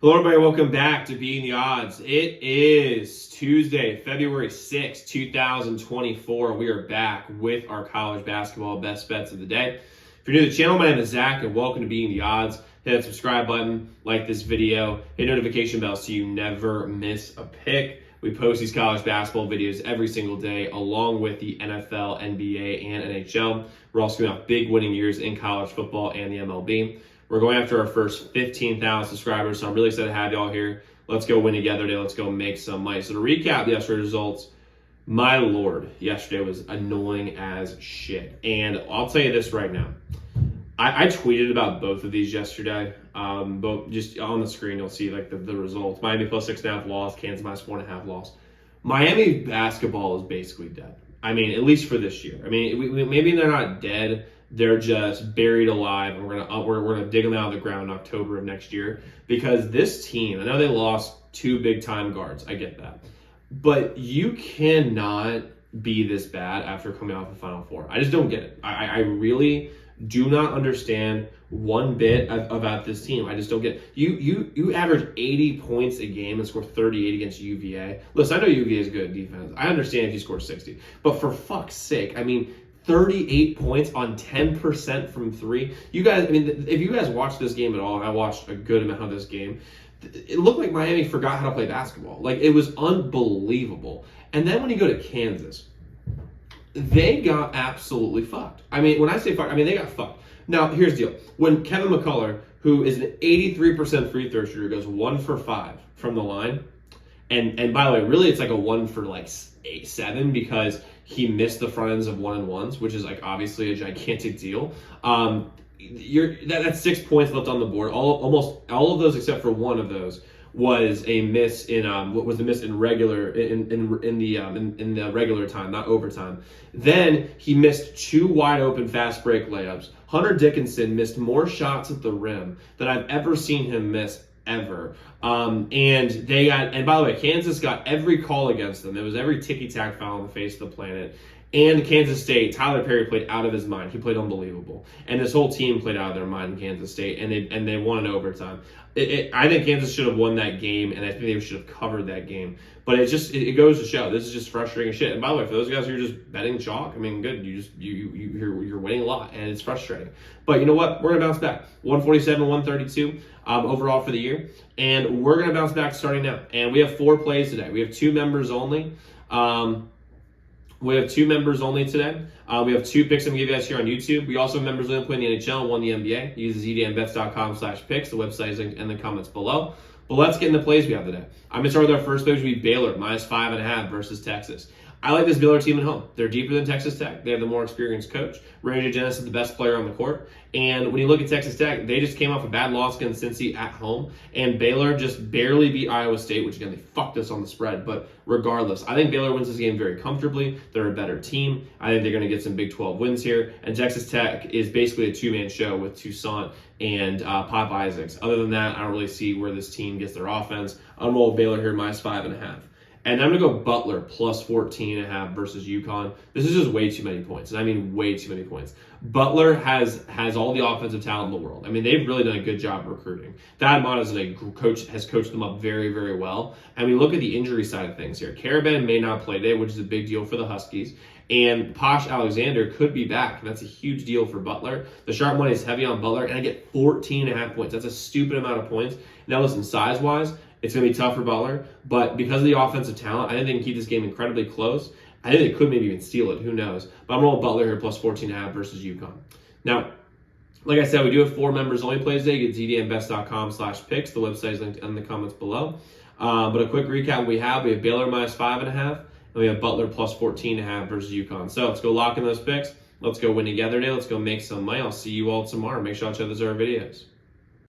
Hello, everybody. Welcome back to Beating the Odds. It is Tuesday, February 6th, 2024. We are back with our college basketball best bets of the day. If you're new to the channel, my name is Zach, and welcome to Beating the Odds. Hit that subscribe button, like this video, hit notification bell so you never miss a pick. We post these college basketball videos every single day, along with the NFL, NBA, and NHL. We're also going to have big winning years in college football and the MLB. We're going after our first 15,000 subscribers, so I'm really excited to have y'all here. Let's go win together today. Let's go make some money. So to recap yesterday's results, my lord, yesterday was annoying as shit. And I'll tell you this right now. I tweeted about both of these yesterday. Both just on the screen, you'll see like the results. Miami plus 6.5 loss, Kansas minus 4.5 loss. Miami basketball is basically dead. I mean, at least for this year. I mean, maybe they're not dead. They're just buried alive, and we're gonna dig them out of the ground in October of next year, because this team, I know they lost two big time guards, I get that, but you cannot be this bad after coming off the Final Four. I just don't get it. I really do not understand one bit about this team. I just don't get it. You average 80 points a game and score 38 against UVA. Listen, I know UVA is good defense. I understand if you score 60, but for fuck's sake, I mean, 38 points on 10% from three. You guys, I mean, if you guys watched this game at all, and I watched a good amount of this game, it looked like Miami forgot how to play basketball. Like, it was unbelievable. And then when you go to Kansas, they got absolutely fucked. I mean, when I say fucked, I mean, they got fucked. Now, here's the deal. When Kevin McCullough, who is an 83% free throw shooter, goes 1 for 5 from the line, and by the way, really it's like a 1 for like 7 because he missed the front ends of 1-and-1s, which is like obviously a gigantic deal. That's 6 points left on the board. Almost all of those except for one of those was a miss in what was the miss in regular in the regular time, not overtime. Then he missed 2 wide open fast break layups. Hunter Dickinson missed more shots at the rim than I've ever seen him miss ever. And by the way, Kansas got every call against them. There was every ticky-tack foul on the face of the planet. And Kansas State, Tyler Perry played out of his mind. He played unbelievable. And this whole team played out of their mind in Kansas State, and they won in overtime. I think Kansas should have won that game, and I think they should have covered that game. But it goes to show, this is just frustrating as shit. And by the way, for those guys who are just betting chalk, I mean, good, you're winning a lot, and it's frustrating. But you know what? We're gonna bounce back. 147, 132 overall for the year, and we're gonna bounce back starting now. And we have 4 plays today. We have 2 members only. We have 2 members only today. We have 2 picks I'm going to give you guys here on YouTube. We also have members only playing the NHL and 1 the NBA. Use zdmbets.com/picks. The website is in the comments below. But let's get into the plays we have today. I'm going to start with our first play, which will be Baylor, minus 5.5 versus Texas. I like this Baylor team at home. They're deeper than Texas Tech. They have the more experienced coach. Randy Dennis is the best player on the court. And when you look at Texas Tech, they just came off a bad loss against Cincy at home. And Baylor just barely beat Iowa State, which again, they fucked us on the spread. But regardless, I think Baylor wins this game very comfortably. They're a better team. I think they're going to get some Big 12 wins here. And Texas Tech is basically a 2-man show with Toussaint and Pop Isaacs. Other than that, I don't really see where this team gets their offense. I'm rolling Baylor here, minus 5.5. And I'm going to go Butler plus 14.5 versus Yukon. This is just way too many points. And I mean way too many points. Butler has all the offensive talent in the world. I mean, they've really done a good job recruiting. Thad Matta has coached them up very, very well. And we look at the injury side of things here. Caravan may not play today, which is a big deal for the Huskies. And Posh Alexander could be back. That's a huge deal for Butler. The sharp money is heavy on Butler, and I get 14.5 points. That's a stupid amount of points. Now listen, size-wise, it's going to be tough for Butler, but because of the offensive talent, I think they can keep this game incredibly close. I think they could maybe even steal it. Who knows? But I'm rolling Butler here plus 14.5 versus Yukon. Now, like I said, we do have 4 members only plays today. Get zdmbets.com/picks. The website is linked in the comments below. But a quick recap we have Baylor minus 5.5, and we have Butler plus 14.5 versus Yukon. So let's go lock in those picks. Let's go win together today. Let's go make some money. I'll see you all tomorrow. Make sure y'all check those other videos.